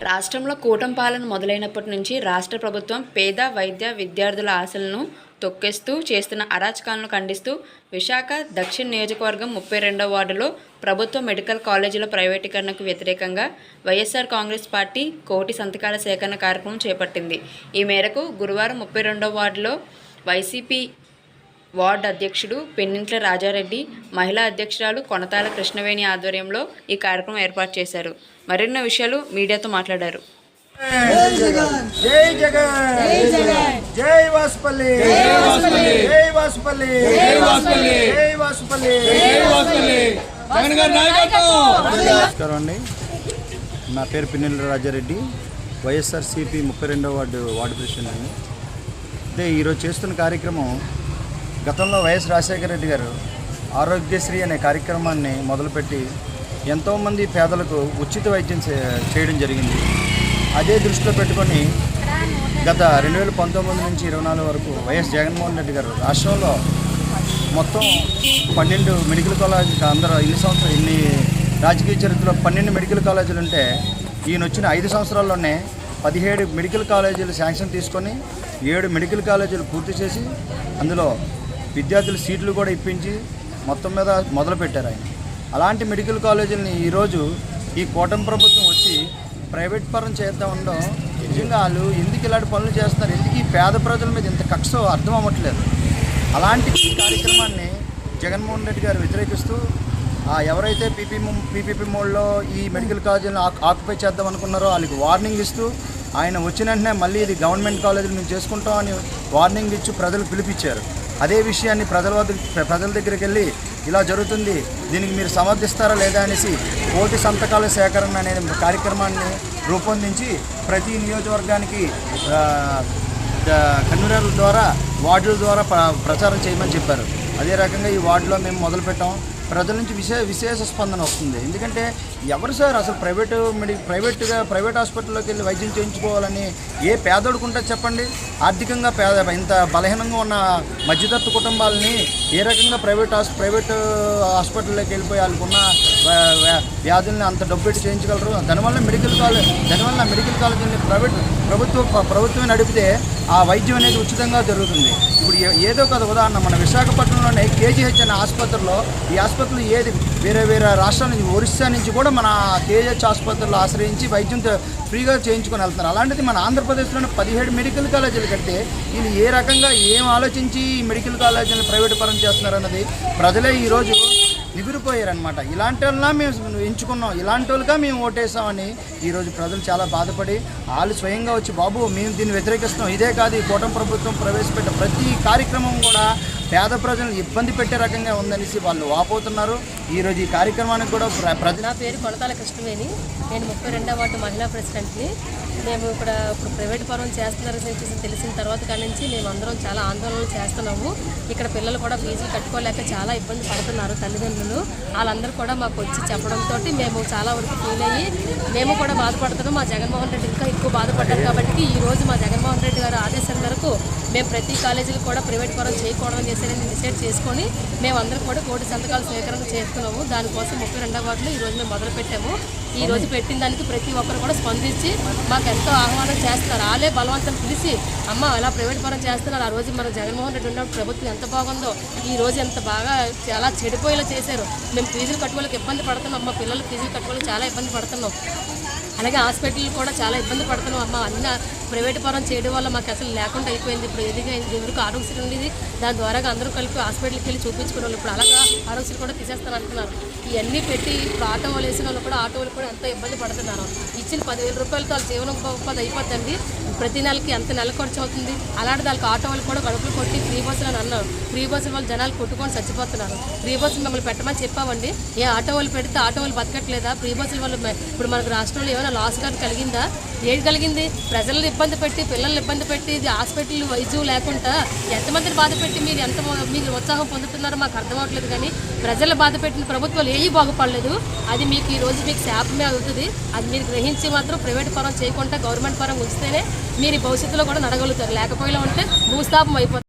రాష్ట్రంలో కూటమి పాలన మొదలైనప్పటి నుంచి రాష్ట్ర ప్రభుత్వం పేద వైద్య విద్యార్థుల ఆశలను తొక్కేస్తూ చేస్తున్న అరాచకాలను ఖండిస్తూ విశాఖ దక్షిణ నియోజకవర్గం 32వ వార్డులో ప్రభుత్వ మెడికల్ కాలేజీల ప్రైవేటీకరణకు వ్యతిరేకంగా వైఎస్ఆర్ కాంగ్రెస్ పార్టీ కోటి సంతకాల సేకరణ కార్యక్రమం చేపట్టింది. ఈ మేరకు గురువారం 32వ వార్డులో వైసీపీ వార్డు అధ్యక్షుడు పెన్నింట్ల రాజారెడ్డి, మహిళా అధ్యక్షురాలు కొనతాల కృష్ణవేణి ఆధ్వర్యంలో ఈ కార్యక్రమం ఏర్పాటు చేశారు. మరిన్ని విషయాలు మీడియాతో మాట్లాడారు. జై జగన్, జై వాసుపల్లి, జై వాసుపల్లి, జై వాసుపల్లి. నమస్కారం అండి, నా పేరు పెన్నింట్ల రాజారెడ్డి, వైఎస్ఆర్సీపీ 32వ వార్డు ప్రెసిడెంట్ అండి. అంటే ఈరోజు చేస్తున్న కార్యక్రమం గతంలో వైఎస్ రాజశేఖర రెడ్డి గారు ఆరోగ్యశ్రీ అనే కార్యక్రమాన్ని మొదలుపెట్టి ఎంతోమంది పేదలకు ఉచిత వైద్యం చేయడం జరిగింది. అదే దృష్టిలో పెట్టుకొని గత 2019 నుంచి 24 వరకు వైఎస్ జగన్మోహన్ రెడ్డి గారు రాష్ట్రంలో మొత్తం 12 మెడికల్ కాలేజీలు, అందరూ ఇన్ని రాజకీయ చరిత్రలో 12 మెడికల్ కాలేజీలు ఉంటే ఈయన వచ్చిన 5 సంవత్సరాల్లోనే 17 మెడికల్ కాలేజీలు శాంక్షన్ తీసుకొని 7 మెడికల్ కాలేజీలు పూర్తి చేసి అందులో విద్యార్థుల సీట్లు కూడా ఇప్పించి మొత్తం మీద మొదలుపెట్టారు ఆయన. అలాంటి మెడికల్ కాలేజీలని ఈరోజు ఈ కూటమి ప్రభుత్వం వచ్చి ప్రైవేట్ పరం చేస్తూ ఉండడం నిజంగా వాళ్ళు ఎందుకు ఇలాంటి పనులు చేస్తున్నారు, ఎందుకు ఈ పేద ప్రజల మీద ఇంత కక్ష అర్థం అవ్వట్లేదు. అలాంటి కార్యక్రమాన్ని జగన్మోహన్ రెడ్డి గారు వ్యతిరేకిస్తూ ఎవరైతే పీపీపీ మోడ్లో ఈ మెడికల్ కాలేజీలను ఆక్యుపై చేద్దాం అనుకున్నారో వాళ్ళకి వార్నింగ్ ఇస్తూ ఆయన వచ్చిన వెంటనే మళ్ళీ ఇది గవర్నమెంట్ కాలేజీలు మేము చేసుకుంటామని వార్నింగ్ ఇచ్చి ప్రజలు పిలిపించారు. అదే విషయాన్ని ప్రజల దగ్గరికి వెళ్ళి ఇలా జరుగుతుంది, దీనికి మీరు సమర్థిస్తారా లేదా అనేసి కోటి సంతకాల సేకరణ అనే కార్యక్రమాన్ని రూపొందించి ప్రతి నియోజకవర్గానికి కన్వీనర్ల ద్వారా వార్డుల ద్వారా ప్రచారం చేయమని చెప్పారు. అదే రకంగా ఈ వార్డులో మేము మొదలుపెట్టాం. ప్రజల నుంచి విశేష స్పందన వస్తుంది. ఎందుకంటే ఎవరు సార్ అసలు ప్రైవేట్ హాస్పిటల్లోకి వెళ్ళి వైద్యం చేయించుకోవాలని ఏ పేదోడుకు ఉంటుంది చెప్పండి? ఆర్థికంగా ఇంత బలహీనంగా ఉన్న మధ్యతరగతి కుటుంబాలని ఏ రకంగా ప్రైవేట్ హాస్పిటల్లోకి వెళ్ళిపోయి వాళ్ళకున్న వ్యాధుల్ని అంత డబ్బు పెట్టి చేయించగలరు? దానివల్ల మెడికల్ కాలేజీని ప్రభుత్వమే నడిపితే ఆ వైద్యం అనేది ఉచితంగా జరుగుతుంది. ఇప్పుడు ఏదో కదా ఉదాహరణ, మన విశాఖపట్నంలోనే కేజీహెచ్ అనే ఆసుపత్రిలో ఈ ఆసుపత్రులు వేరే రాష్ట్రాల నుంచి, ఒరిస్సా నుంచి కూడా మన కేజీహెచ్ ఆసుపత్రులు ఆశ్రయించి వైద్యం ఫ్రీగా చేయించుకొని వెళ్తున్నారు. అలాంటిది మన ఆంధ్రప్రదేశ్లోనే 17 మెడికల్ కాలేజీలు కడితే వీళ్ళు ఏ రకంగా ఏం ఆలోచించి ఈ మెడికల్ కాలేజీలను ప్రైవేట్ పరం చేస్తున్నారన్నది ప్రజలే ఈరోజు నిగురిపోయారనమాట. ఇలాంటి వాళ్ళ మేము ఎంచుకున్నాం, ఇలాంటి వాళ్ళుగా మేము ఓటేసామని ఈరోజు ప్రజలు చాలా బాధపడి వాళ్ళు స్వయంగా వచ్చి బాబు మేము దీన్ని వ్యతిరేకిస్తున్నాం, ఇదే కాదు ఈ కూటమి ప్రభుత్వం ప్రవేశపెట్టిన ప్రతి కార్యక్రమం కూడా పేద ప్రజలను ఇబ్బంది పెట్టే రకంగా ఉందనేసి వాళ్ళు వాపోతున్నారు. ఈరోజు ఈ కార్యక్రమానికి కూడా నా పేరు కొనతాల కృష్ణవేణి, నేను 32వ వార్డు మహిళా ప్రెసిడెంట్ని. మేము ఇప్పుడు ప్రైవేట్ పరం చేస్తున్నారని తెలిసిన తర్వాత కాడి నుంచి మేము అందరం చాలా ఆందోళనలు చేస్తున్నాము. ఇక్కడ పిల్లలు కూడా ఫీజులు కట్టుకోలేక చాలా ఇబ్బంది పడుతున్నారు తల్లిదండ్రులు. వాళ్ళందరూ కూడా మాకు వచ్చి చెప్పడంతో మేము చాలా వరకు ఫీల్ అయ్యి మేము కూడా బాధపడుతున్నాం. మా జగన్మోహన్ రెడ్డి ఇంకా ఎక్కువ బాధపడ్డారు కాబట్టి ఈరోజు మా జగన్మోహన్ రెడ్డి గారు ఆదేశం మేరకు మేము ప్రతి కాలేజీలు కూడా ప్రైవేట్ పరం చేయకూడదని డిసైడ్ చేసుకొని మేమందరం కూడా కోటి సంతకాల సేకరణ చేస్తున్నాము. దానికోసం 32వ వార్డులో ఈరోజు మేము మొదలుపెట్టాము. ఈరోజు పెట్టిన దానికి ప్రతి ఒక్కరు కూడా స్పందించి మాకు ఎంతో ఆహ్వానం చేస్తున్నారు. వాళ్ళే బలవంతం పిలిచి అమ్మ అలా ప్రైవేట్ పరం చేస్తున్నారు, ఆ రోజు మన జగన్మోహన్ రెడ్డి ఉన్నప్పుడు ప్రభుత్వం ఎంత బాగుందో, ఈ రోజు ఎంత బాగా చాలా చెడిపోయేలా చేశారు. మేము ఫీజులు కట్టుకోలేక ఇబ్బంది పడుతున్నాం, మా పిల్లలు ఫీజులు కట్టుకోలేక చాలా ఇబ్బంది పడుతున్నాం. అలాగే హాస్పిటల్ కూడా చాలా ఇబ్బంది పడుతున్నాం. అమ్మ అన్న ప్రైవేట్ పరం చేయడం వల్ల మాకు అసలు లేకుండా అయిపోయింది. ఇప్పుడు ఎవరికి ఆరోగ్యశ్రీ ఉండేది, దాని ద్వారా అందరూ కలిపి హాస్పిటల్కి వెళ్ళి చూపించుకునే వాళ్ళు ఇప్పుడు అలాగా ఆరోగ్యశ్రీ కూడా తీసేస్తాను అంటున్నారు. ఇవన్నీ పెట్టి ఇప్పుడు ఆటో వాళ్ళు వేసిన వాళ్ళు కూడా ఆటోలు కూడా ఎంతో ఇబ్బంది పడుతున్నారు. ఇచ్చిన 10,000 రూపాయలతో వాళ్ళ జీవనోపాధి అయిపోద్దండి. ప్రతి నెలకి ఎంత నెల ఖర్చు అవుతుంది. అలాంటి దానికి ఆటో వాళ్ళు కూడా గడుపులు కొట్టి ఫ్రీ బస్సులు అని అన్నారు. ఫ్రీ బస్సులు వాళ్ళు జనాలు కొట్టుకొని చచ్చిపోతున్నారు. ఫ్రీ బస్సులు మిమ్మల్ని పెట్టమని చెప్పామండి, ఏ ఆటో వాళ్ళు పెడితే ఆటో వాళ్ళు బతకట్లేదా? ఫ్రీ బస్సుల వల్ల ఇప్పుడు మనకు రాష్ట్రంలో ఏమైనా లాస్ కానీ కలిగిందా? ఏది కలిగింది? ప్రజలను ఇబ్బంది పెట్టి, పిల్లల్ని ఇబ్బంది పెట్టి, హాస్పిటల్ వైద్యం లేకుండా ఎంతమందిని బాధ పెట్టి మీరు ఉత్సాహం పొందుతున్నారో మాకు అర్థం అవ్వట్లేదు. కానీ ప్రజలు బాధ పెట్టిన ప్రభుత్వాలు ఏవి బాగుపడలేదు. అది మీకు ఈరోజు మీకు శాపమే అవుతుంది. అది మీరు గ్రహించి మాత్రం ప్రైవేట్ పరం చేయకుండా గవర్నమెంట్ పరం ఉంచితేనే మీరు భవిష్యత్తులో కూడా నడగలుగుతారు. లేకపోయినా ఉంటే భూస్థాపం అయిపోతుంది.